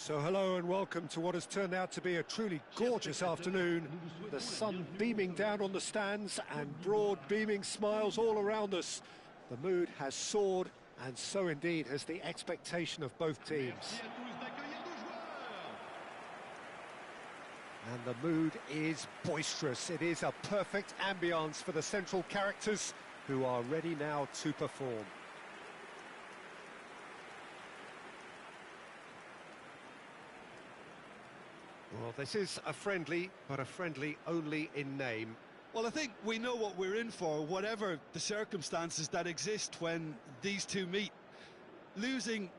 So hello and welcome to what has turned out to be a truly gorgeous afternoon. The sun beaming down on the stands and broad beaming smiles all around us. The mood has soared, and so indeed has the expectation of both teams. And the mood is boisterous. It is a perfect ambience for the central characters who are ready now to perform. Well, this is a friendly, but a friendly only in name. Well, I think we know what we're in for, whatever the circumstances that exist when these two meet. Losing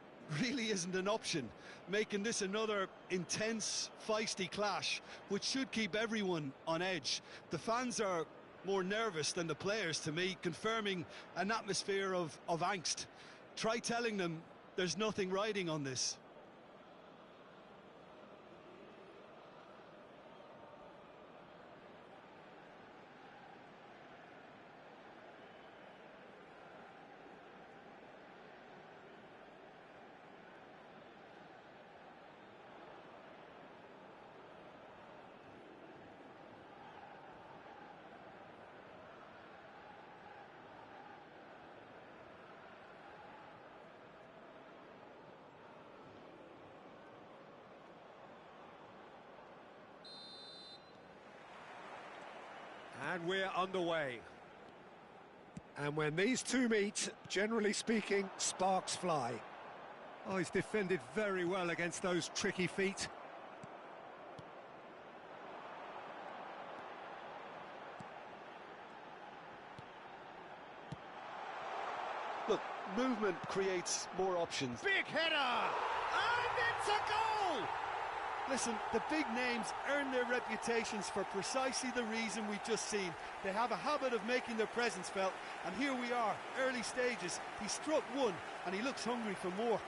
really isn't an option, making this another intense, feisty clash, which should keep everyone on edge. The fans are more nervous than the players, to me, confirming an atmosphere of angst. Try telling them there's nothing riding on this. And we're underway. And when these two meet, generally speaking, sparks fly. Oh, he's defended very well against those tricky feet. Look, movement creates more options. Big header! And it's a goal! Listen, the big names earn their reputations for precisely the reason we've just seen. They have a habit of making their presence felt, and here we are, early stages. He struck one, and he looks hungry for more.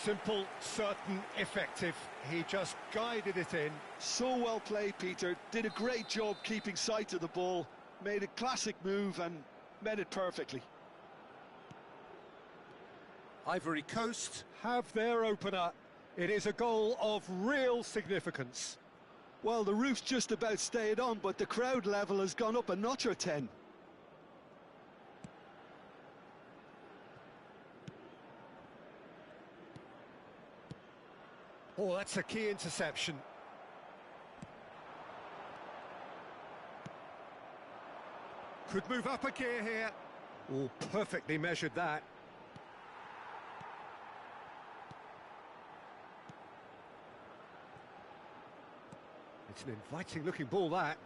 Simple, certain, effective. He just guided it in. So well played, Peter. Did a great job keeping sight of the ball. Made a classic move and met it perfectly. Ivory Coast have their opener. It is a goal of real significance. Well, the roof's just about stayed on, but the crowd level has gone up a notch or 10. Oh, that's a key interception. Could move up a gear here. Oh, perfectly measured that. It's an inviting-looking ball, that.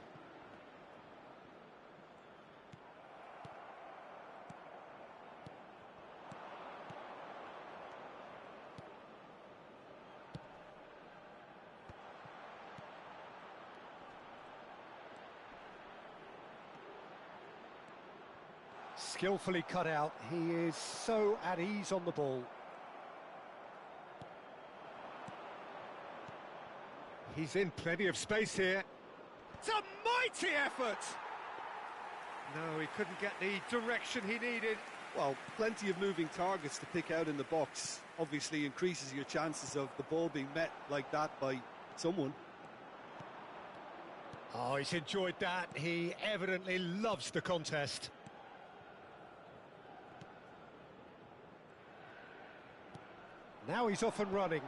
Skillfully cut out. He is so at ease on the ball. He's in plenty of space here. It's a mighty effort! No, he couldn't get the direction he needed. Well, plenty of moving targets to pick out in the box. Obviously increases your chances of the ball being met like that by someone. Oh, he's enjoyed that. He evidently loves the contest. Now he's off and running.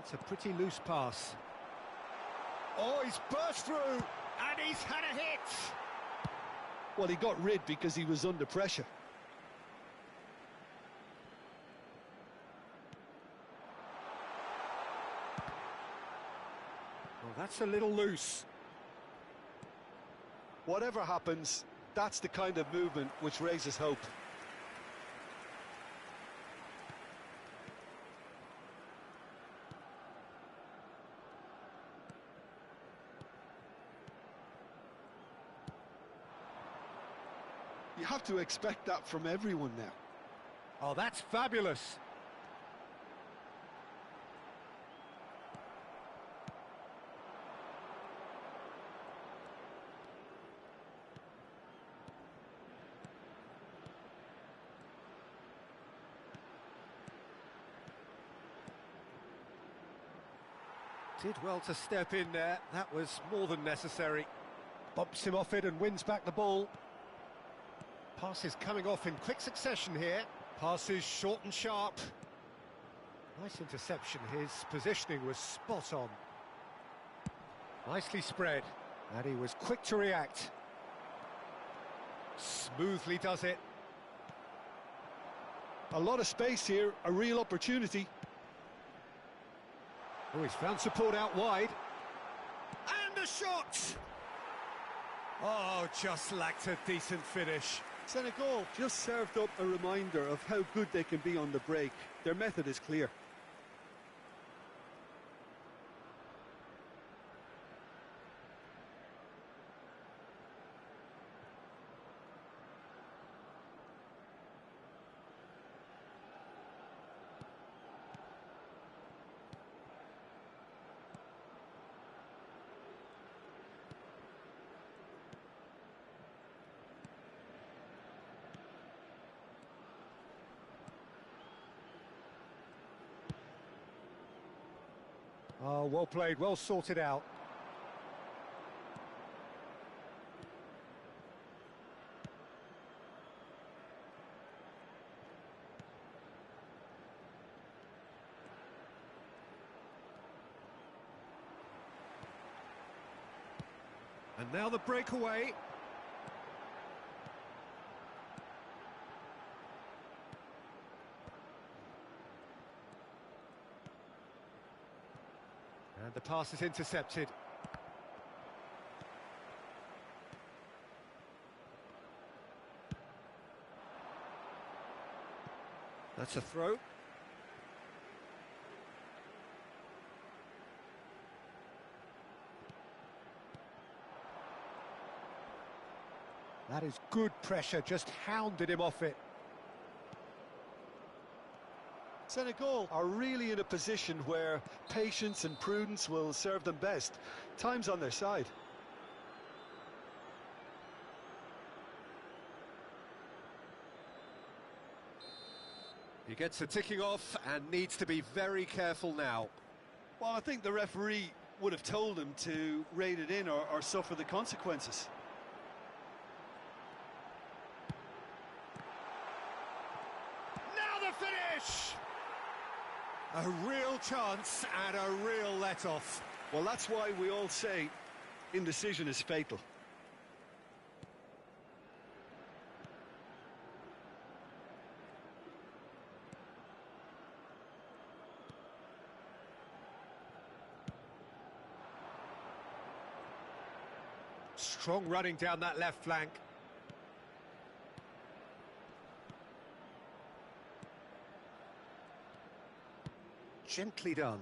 It's a pretty loose pass. Oh, he's burst through, and he's had a hit! Well, he got rid because he was under pressure. Well, that's a little loose. Whatever happens, that's the kind of movement which raises hope. You have to expect that from everyone now. Oh, that's fabulous. Did well to step in there, that was more than necessary. Bumps him off it and wins back the ball. Passes coming off in quick succession here. Passes short and sharp. Nice interception, his positioning was spot on. Nicely spread, and he was quick to react. Smoothly does it. A lot of space here, a real opportunity. Oh, he's found support out wide. And a shot! Oh, just lacked a decent finish. Senegal just served up a reminder of how good they can be on the break. Their method is clear. Oh, well played, well sorted out. And now the breakaway. And the pass is intercepted. That's a throw. That is good pressure, just hounded him off it. Senegal are really in a position where patience and prudence will serve them best. Time's on their side. He gets a ticking off and needs to be very careful now. Well, I think the referee would have told him to rein it in or suffer the consequences. Now the finish! A real chance and a real let-off. Well, that's why we all say indecision is fatal. Strong running down that left flank. Gently done.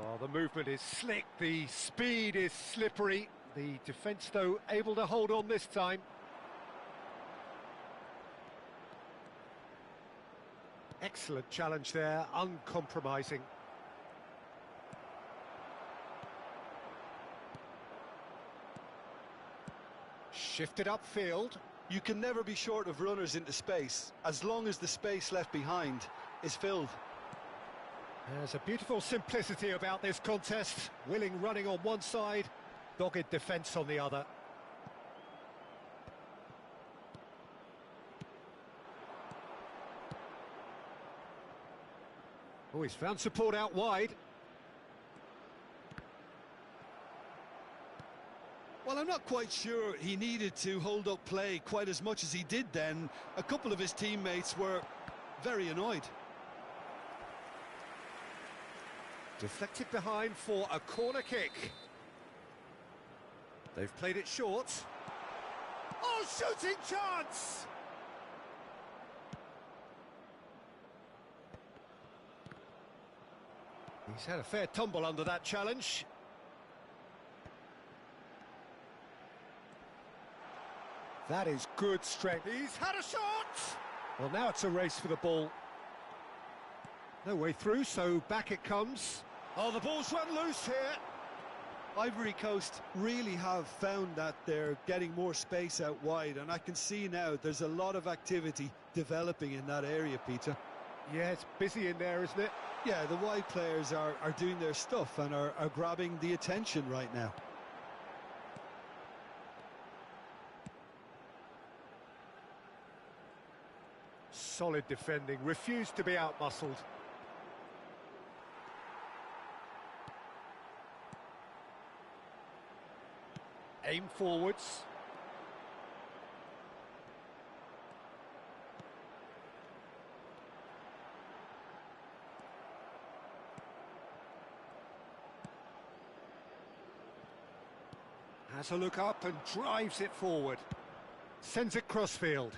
Well, the movement is slick, the speed is slippery. The defence, though, able to hold on this time. Excellent challenge there, uncompromising. Shifted upfield. You can never be short of runners into space, as long as the space left behind is filled. There's a beautiful simplicity about this contest. Willing running on one side, dogged defence on the other. Oh, he's found support out wide. Well, I'm not quite sure he needed to hold up play quite as much as he did then. A couple of his teammates were very annoyed. Deflected behind for a corner kick. They've played it short. Oh, shooting chance! He's had a fair tumble under that challenge. That is good strength. He's had a shot! Well, now it's a race for the ball. No way through, so back it comes. Oh, the ball's run loose here. Ivory Coast really have found that they're getting more space out wide, and I can see now there's a lot of activity developing in that area, Peter. Yeah, it's busy in there, isn't it? Yeah, the wide players are doing their stuff and are grabbing the attention right now. Solid defending, refused to be outmuscled. Aim forwards. Has a look up and drives it forward. Sends it crossfield.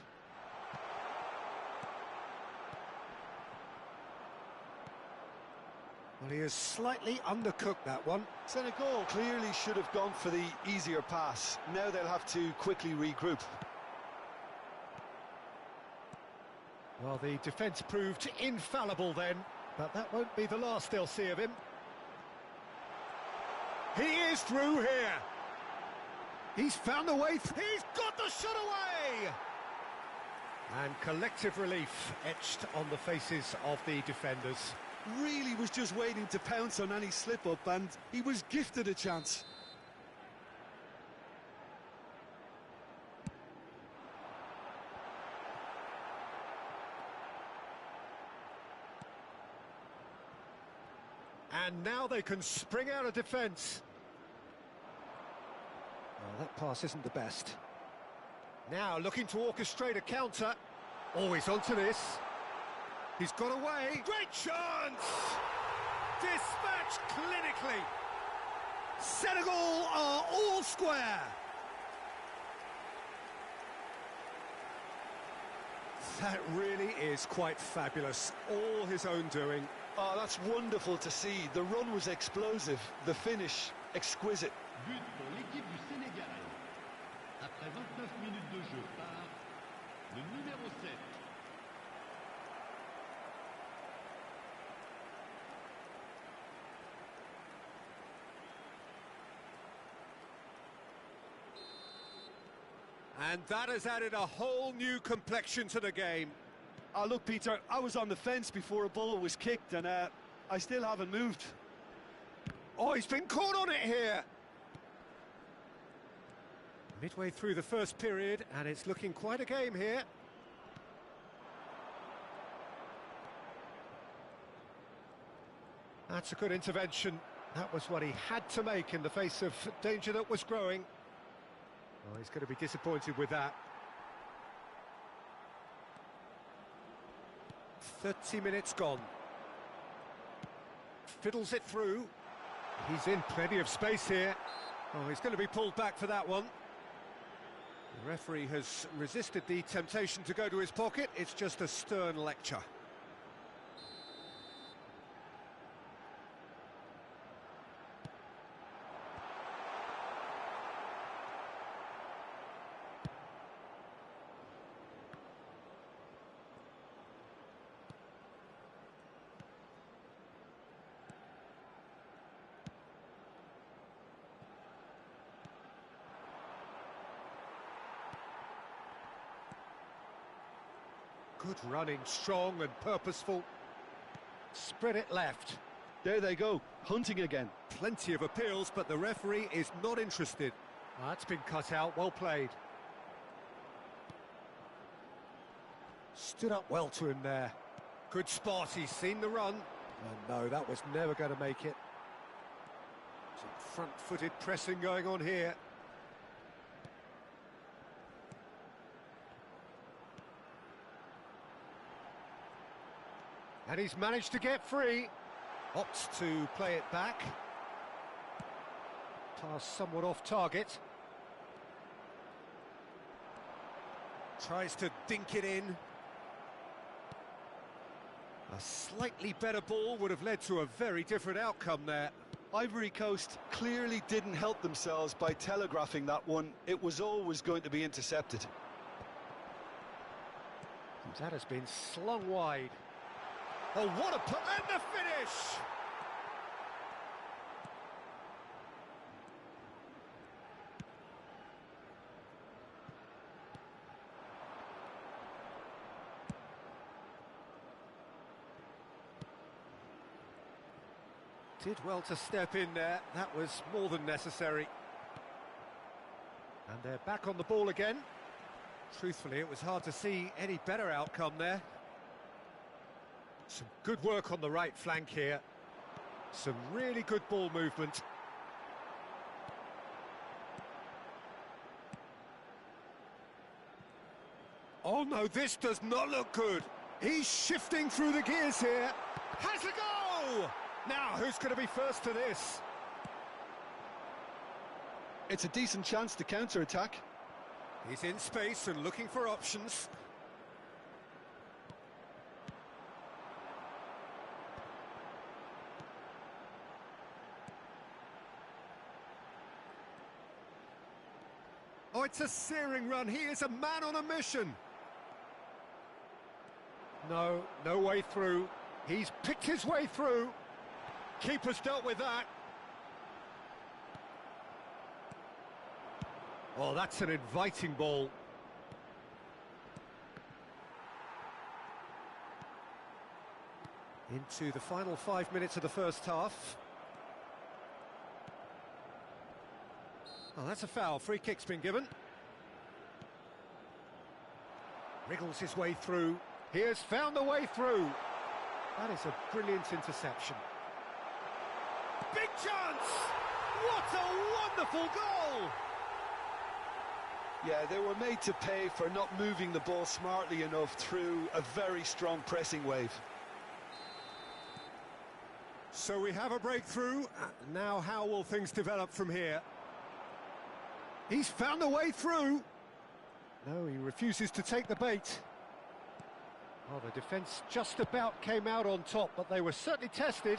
Well, he has slightly undercooked that one. Senegal clearly should have gone for the easier pass. Now they'll have to quickly regroup. Well, the defence proved infallible then, but that won't be the last they'll see of him. He is through here. He's found a way. He's got the shot away! And collective relief etched on the faces of the defenders. Really was just waiting to pounce on any slip-up, and he was gifted a chance. And now they can spring out of defence. Well, that pass isn't the best. Now looking to orchestrate a counter. Always onto this. He's got away. Great chance! Dispatched clinically. Senegal are all square. That really is quite fabulous. All his own doing. Oh, that's wonderful to see. The run was explosive, the finish exquisite. But pour l'équipe du Sénégal. Après 29 minutes de jeu par le numéro 7. And that has added a whole new complexion to the game. Oh, look, Peter, I was on the fence before a ball was kicked, and I still haven't moved. Oh, he's been caught on it here. Midway through the first period, and it's looking quite a game here. That's a good intervention. That was what he had to make in the face of danger that was growing. Oh, he's going to be disappointed with that. 30 minutes gone. Fiddles it through. He's in plenty of space here. Oh, he's going to be pulled back for that one. The referee has resisted the temptation to go to his pocket. It's just a stern lecture. Good running, strong and purposeful. Spread it left. There they go, hunting again. Plenty of appeals, but the referee is not interested. That's been cut out, well played. Stood up well to him there. Good spot, he's seen the run. Oh no, that was never going to make it. Some front-footed pressing going on here. And he's managed to get free. Opts to play it back. Pass somewhat off target. Tries to dink it in. A slightly better ball would have led to a very different outcome there. Ivory Coast clearly didn't help themselves by telegraphing that one. It was always going to be intercepted. That has been slung wide. Oh, what a put, and the finish! Did well to step in there, that was more than necessary. And they're back on the ball again. Truthfully, it was hard to see any better outcome there. Some good work on the right flank here. Some really good ball movement. Oh no, this does not look good. He's shifting through the gears here. Has a go! Now, who's going to be first to this? It's a decent chance to counter-attack. He's in space and looking for options. Oh, it's a searing run. He is a man on a mission. No way through. He's picked his way through. Keeper's dealt with that. Oh, that's an inviting ball. Into the final 5 minutes of the first half. Oh, that's a foul. Free kick's been given. Wriggles his way through. He has found the way through. That is a brilliant interception. Big chance! What a wonderful goal! Yeah, they were made to pay for not moving the ball smartly enough through a very strong pressing wave. So we have a breakthrough. Now how will things develop from here? He's found a way through. No, he refuses to take the bait. Oh, the defence just about came out on top, but they were certainly tested.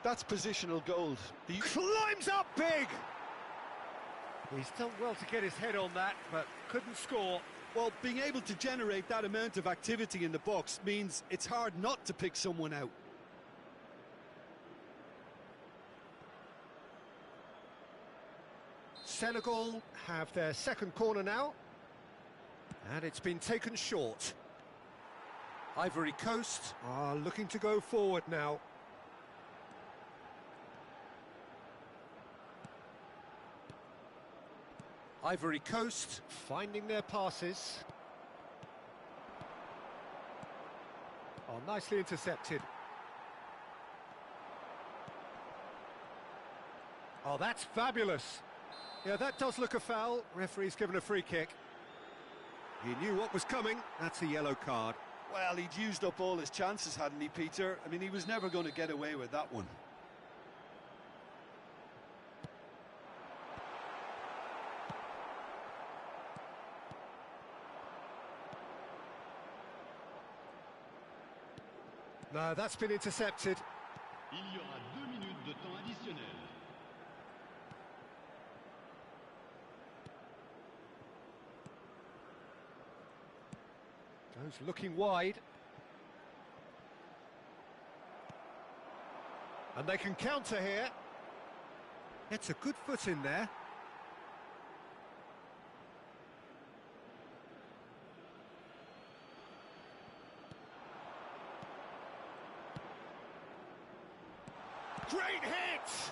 That's positional gold. He climbs up big! He's done well to get his head on that, but couldn't score. Well, being able to generate that amount of activity in the box means it's hard not to pick someone out. Senegal have their second corner now. And it's been taken short. Ivory Coast are looking to go forward now. Ivory Coast finding their passes. Oh, nicely intercepted. Oh, that's fabulous. Yeah, that does look a foul. Referee's given a free kick. He knew what was coming. That's a yellow card. Well, he'd used up all his chances, hadn't he, Peter? I mean, he was never going to get away with that one. No, that's been intercepted. Il y aura 2 minutes de temps additionnel. Goes looking wide. And they can counter here. Gets a good foot in there. Great hit!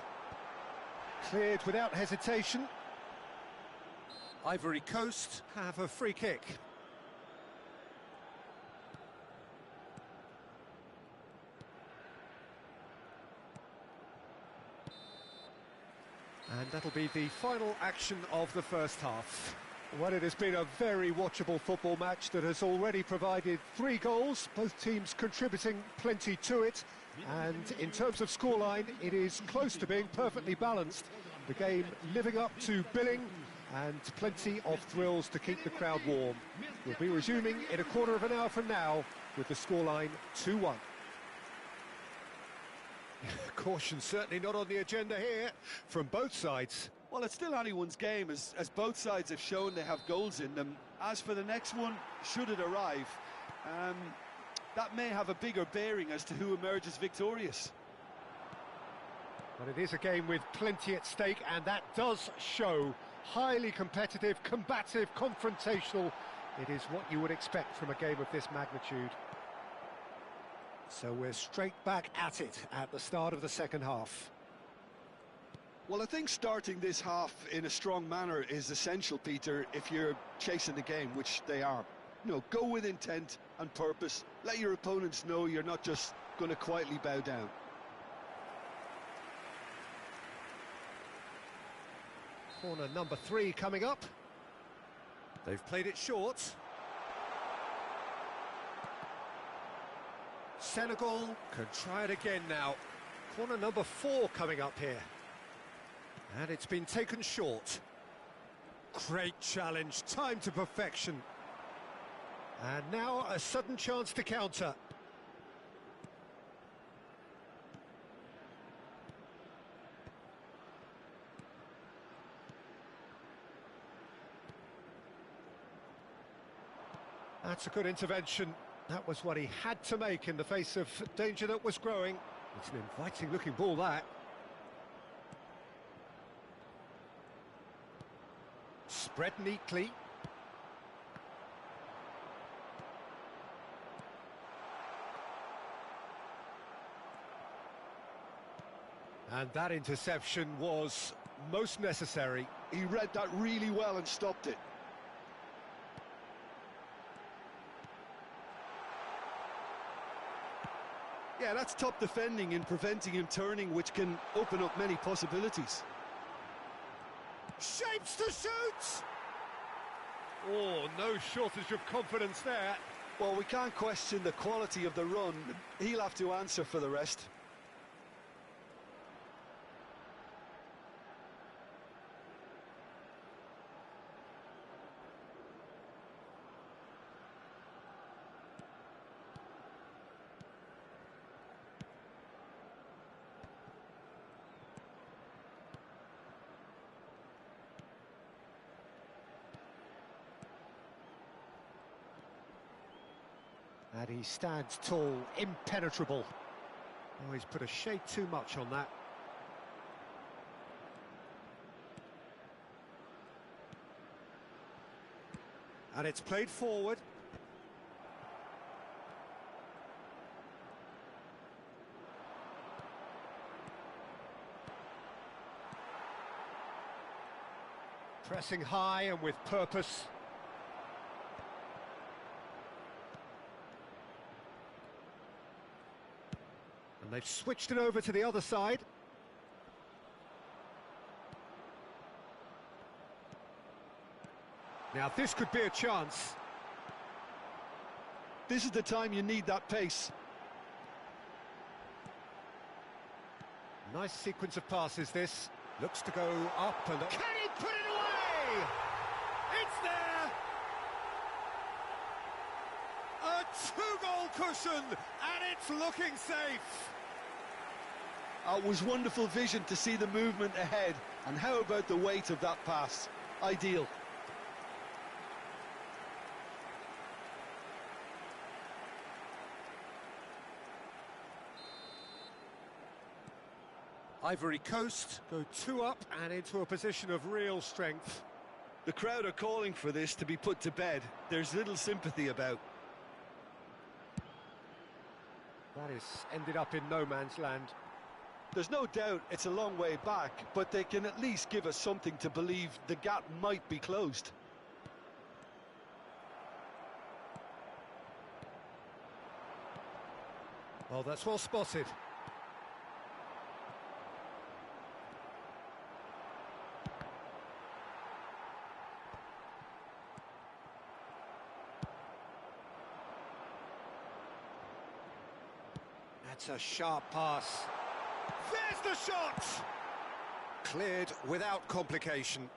Cleared without hesitation. Ivory Coast have a free kick. And that'll be the final action of the first half. Well, it has been a very watchable football match that has already provided 3 goals, both teams contributing plenty to it. And in terms of scoreline, it is close to being perfectly balanced. The game living up to billing and plenty of thrills to keep the crowd warm. We'll be resuming in a quarter of an hour from now with the scoreline 2-1. Caution certainly not on the agenda here from both sides. Well, it's still anyone's game, as both sides have shown they have goals in them. As for the next one, should it arrive, that may have a bigger bearing as to who emerges victorious. But it is a game with plenty at stake, and that does show. Highly competitive, combative, confrontational. It is what you would expect from a game of this magnitude. So we're straight back at it at the start of the second half. Well, I think starting this half in a strong manner is essential, Peter, if you're chasing the game, which they are. You know, go with intent and purpose. Let your opponents know you're not just going to quietly bow down. Corner number 3 coming up. They've played it short. Senegal can try it again now. Corner number 4 coming up here. And it's been taken short. Great challenge, time to perfection. And now a sudden chance to counter. That's a good intervention. That was what he had to make in the face of danger that was growing. It's an inviting looking ball, that. Spread neatly. And that interception was most necessary. He read that really well and stopped it. Yeah, that's top defending and preventing him turning, which can open up many possibilities. Shapes to shoot! Oh, no shortage of confidence there. Well, we can't question the quality of the run. He'll have to answer for the rest. And he stands tall, impenetrable. Oh, he's put a shade too much on that. And it's played forward. Pressing high and with purpose. And they've switched it over to the other side. Now this could be a chance. This is the time you need that pace. Nice sequence of passes, this. Looks to go up and... Can he put it away? It's there! A 2-goal cushion, and it's looking safe. It was wonderful vision to see the movement ahead, and how about the weight of that pass? Ideal. Ivory Coast go 2 up and into a position of real strength. The crowd are calling for this to be put to bed. There's little sympathy about. That is ended up in no man's land. There's no doubt it's a long way back, but they can at least give us something to believe the gap might be closed. Oh, that's well spotted. That's a sharp pass. There's the shot! Cleared without complication.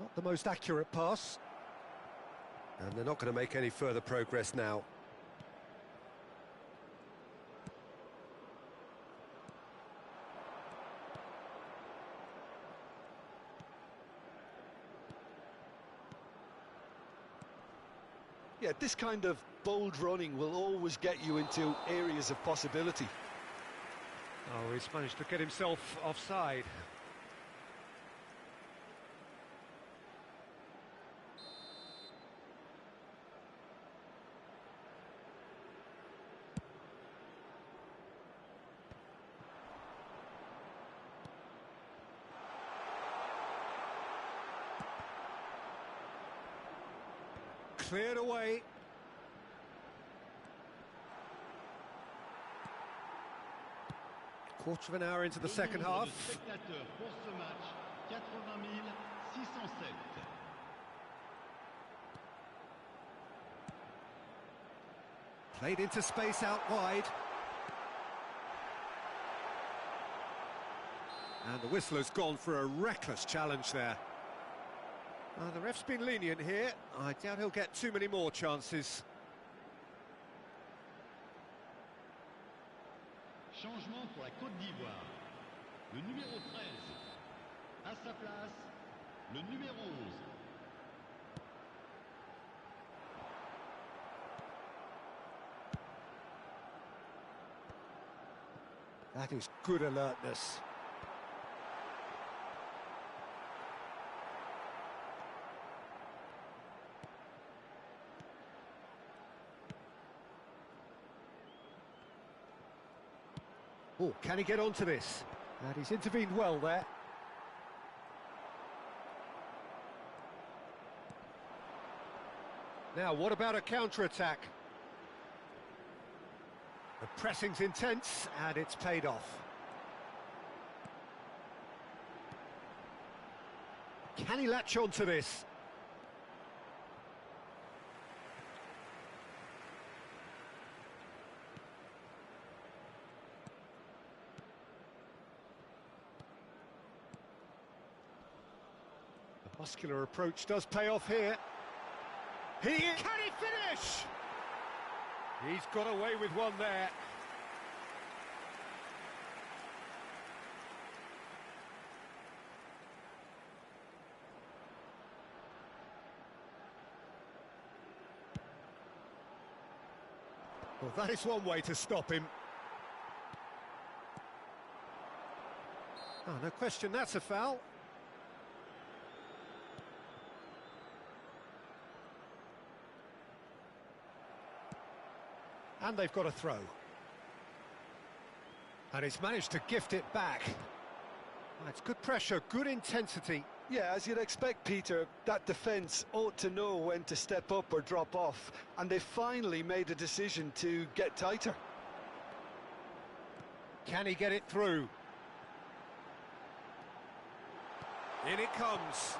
Not the most accurate pass. And they're not going to make any further progress now. Yeah, this kind of bold running will always get you into areas of possibility. Oh, he's managed to get himself offside. Cleared away. Quarter of an hour into the second half. Spectateurs pour ce match, 80 607. Played into space out wide. And the whistler's gone for a reckless challenge there. The ref's been lenient here. I doubt he'll get too many more chances. Changement pour la Côte d'Ivoire. Le numéro 13. À sa place, le numéro 11. That is good alertness. Oh, can he get onto this? And he's intervened well there. Now, what about a counter-attack? The pressing's intense, and it's paid off. Can he latch onto this? The muscular approach does pay off here. Can he finish? He's got away with one there. Well, that is one way to stop him. Oh, no question, that's a foul. And they've got a throw. And he's managed to gift it back. It's good pressure, good intensity. Yeah, as you'd expect, Peter, that defence ought to know when to step up or drop off, and they finally made a decision to get tighter. Can he get it through? In it comes.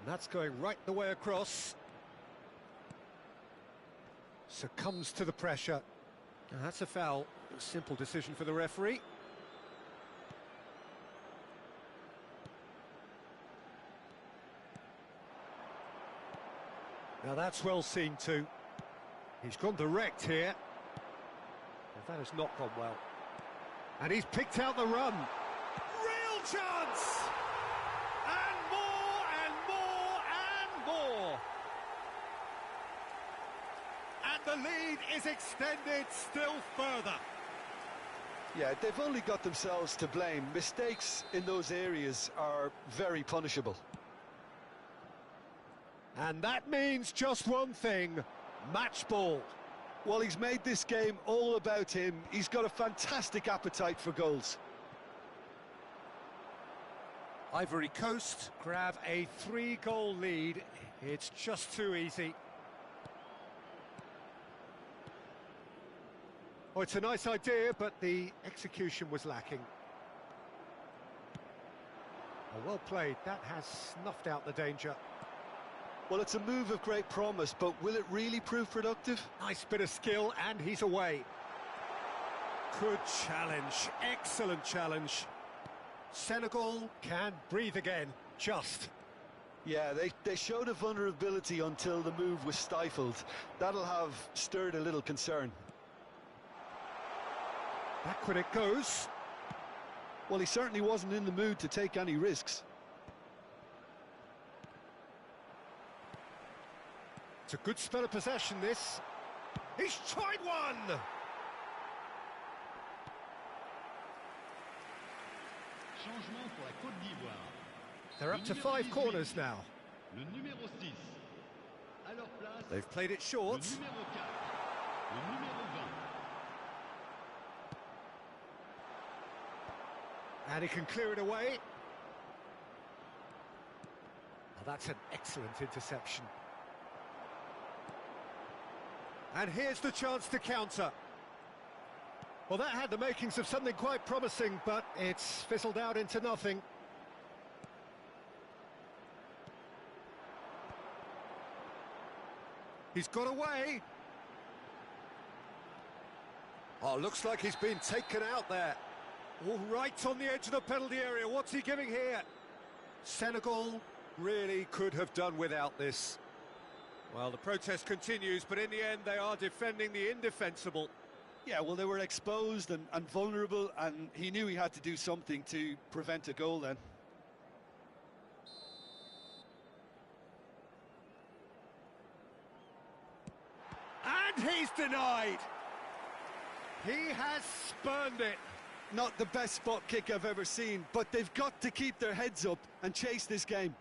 And that's going right the way across. Succumbs to the pressure. Now that's a foul. A simple decision for the referee. Now that's well seen too. He's gone direct here. And that has not gone well. And he's picked out the run. Real chance! And more and more and more. And the lead is extended still further. Yeah, they've only got themselves to blame. Mistakes in those areas are very punishable. And that means just one thing, match ball. Well, he's made this game all about him. He's got a fantastic appetite for goals. Ivory Coast grab a 3-goal lead. It's just too easy. Oh, it's a nice idea, but the execution was lacking. Oh, well played. That has snuffed out the danger. Well, it's a move of great promise, but will it really prove productive? Nice bit of skill, and he's away. Good challenge. Excellent challenge. Senegal can breathe again. Just. Yeah, they showed a vulnerability until the move was stifled. That'll have stirred a little concern. Backward it goes. Well, he certainly wasn't in the mood to take any risks. It's a good spell of possession, this. He's tried one! Changement pour la Côte d'Ivoire. They're up to 5 corners now. Le numéro 6. À leur place, They've played it le short. numéro 4. Le numéro 20. And he can clear it away. Oh, that's an excellent interception. And here's the chance to counter. Well, that had the makings of something quite promising, but it's fizzled out into nothing. He's got away. Oh, looks like he's been taken out there. All right on the edge of the penalty area. What's he giving here? Senegal really could have done without this. Well, the protest continues, but in the end, they are defending the indefensible. Yeah, well, they were exposed and vulnerable, and he knew he had to do something to prevent a goal then. And he's denied. He has spurned it. Not the best spot kick I've ever seen, but they've got to keep their heads up and chase this game.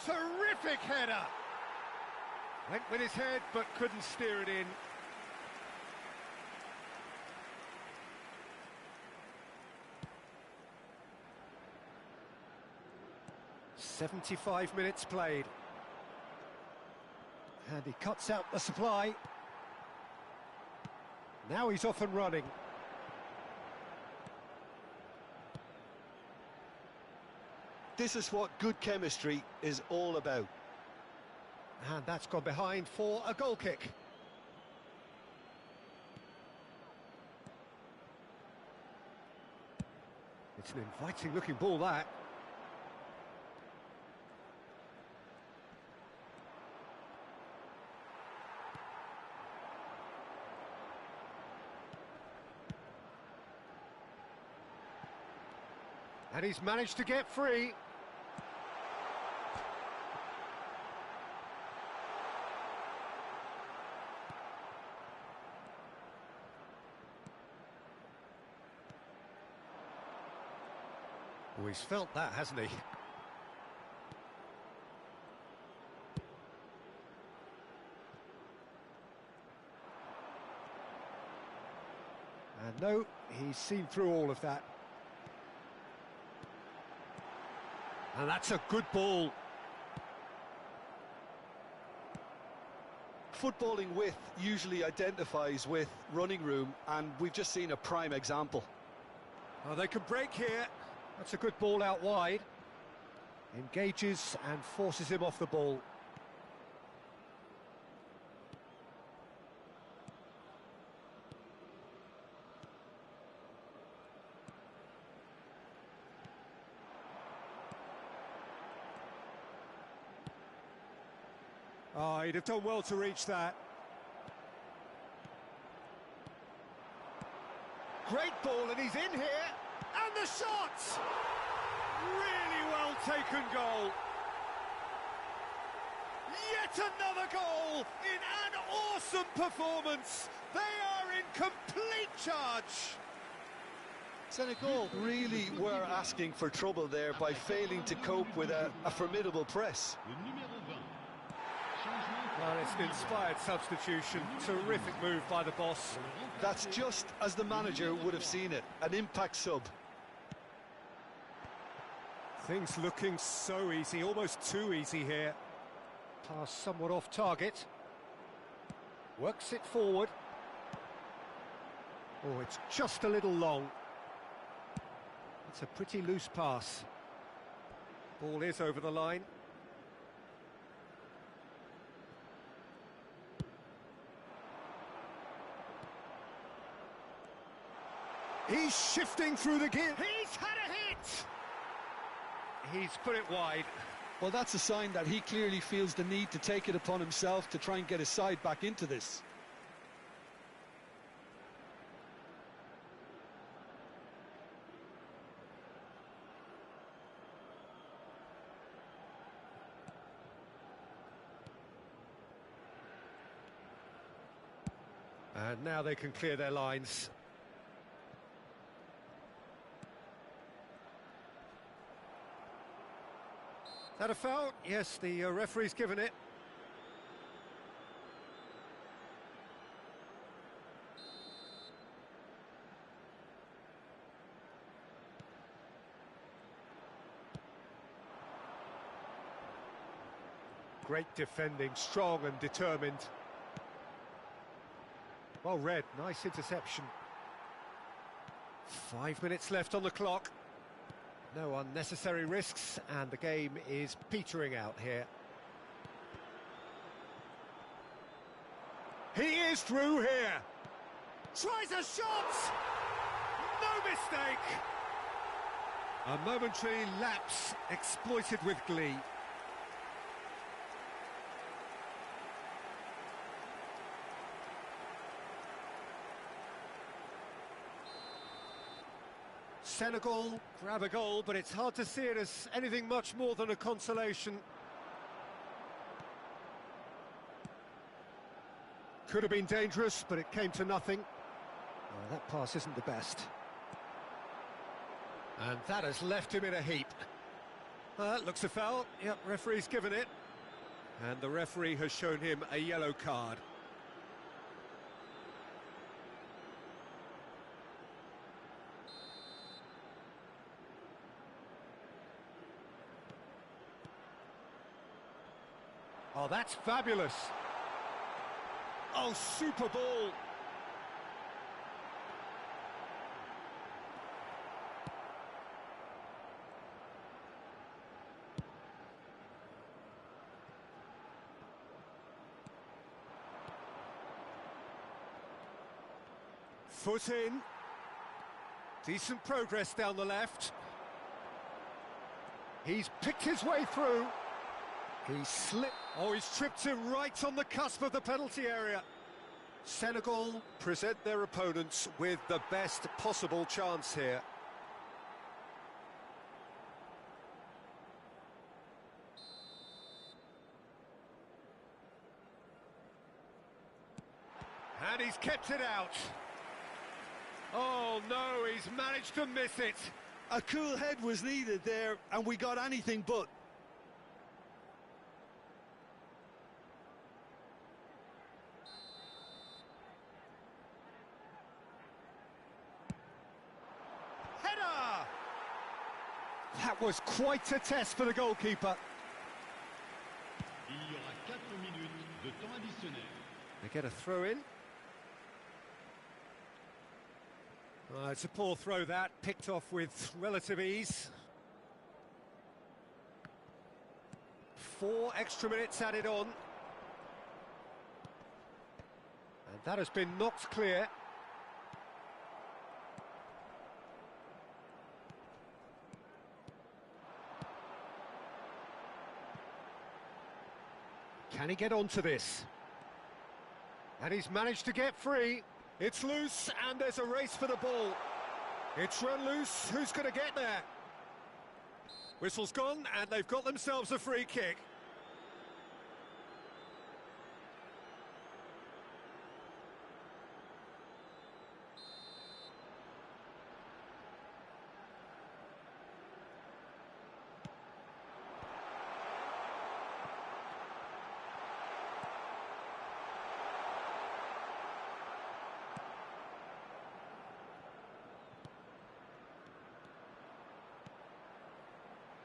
Terrific header. Went with his head, but couldn't steer it in. "75 minutes played. And he cuts out the supply. Now he's off and running. This is what good chemistry is all about. And that's gone behind for a goal kick. It's an inviting looking ball, that. And he's managed to get free. Oh, he's felt that, hasn't he? And no, he's seen through all of that. And that's a good ball. Footballing width usually identifies with running room, and we've just seen a prime example. Oh, they can break here. That's a good ball out wide. Engages and forces him off the ball. Oh, he'd have done well to reach that. Great ball, and he's in here. And the shot! Really well taken goal. Yet another goal in an awesome performance. They are in complete charge. Senegal really were asking for trouble there by failing to cope with a formidable press. Le numéro 20. Well, it's an inspired substitution. Terrific move by the boss. That's just as the manager would have seen it, an impact sub. Things looking so easy, almost too easy here. Pass somewhat off target. Works it forward. Oh, it's just a little long. It's a pretty loose pass. Ball is over the line. He's shifting through the gear. He's had a hit! He's put it wide. Well, that's a sign that he clearly feels the need to take it upon himself to try and get his side back into this. And now they can clear their lines. Is that a foul? Yes, the referee's given it. Great defending, strong and determined. Well read, nice interception. 5 minutes left on the clock. No unnecessary risks, and the game is petering out here. He is through here. Tries a shot! No mistake! A momentary lapse exploited with glee. Senegal grab a goal, but it's hard to see it as anything much more than a consolation. Could have been dangerous, but it came to nothing. Oh, that pass isn't the best. And that has left him in a heap. Looks a foul. Yep, referee's given it. And the referee has shown him a yellow card. Oh, that's fabulous. Oh, super ball. Foot in. Decent progress down the left. He's picked his way through. He slipped. Oh, he's tripped him right on the cusp of the penalty area. Senegal present their opponents with the best possible chance here. And he's kept it out. Oh no, he's managed to miss it. A cool head was needed there, and we got anything but. That was quite a test for the goalkeeper. Il y aura 4 minutes de temps additionnel. They get a throw in. It's a poor throw that, picked off with relative ease. 4 extra minutes added on. And that has been knocked clear. Can he get onto this? And he's managed to get free. It's loose, and there's a race for the ball. It's run loose. Who's going to get there? Whistle's gone, and they've got themselves a free kick.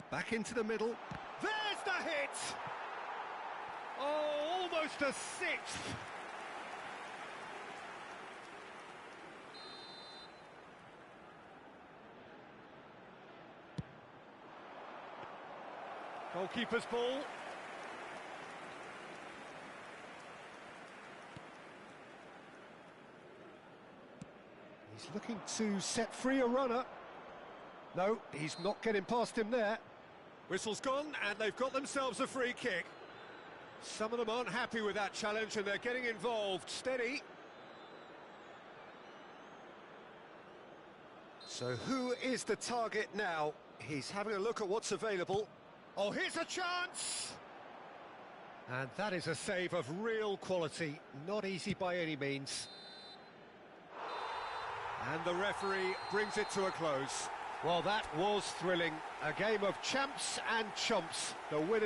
Back into the middle. There's the hit! Oh, almost a 6th. Goalkeeper's ball. He's looking to set free a runner. No, he's not getting past him there. Whistle's gone, and they've got themselves a free kick. Some of them aren't happy with that challenge, and they're getting involved. Steady. So who is the target now? He's having a look at what's available. Oh, here's a chance! And that is a save of real quality. Not easy by any means. And the referee brings it to a close. Well, that was thrilling. A game of champs and chumps. The winner.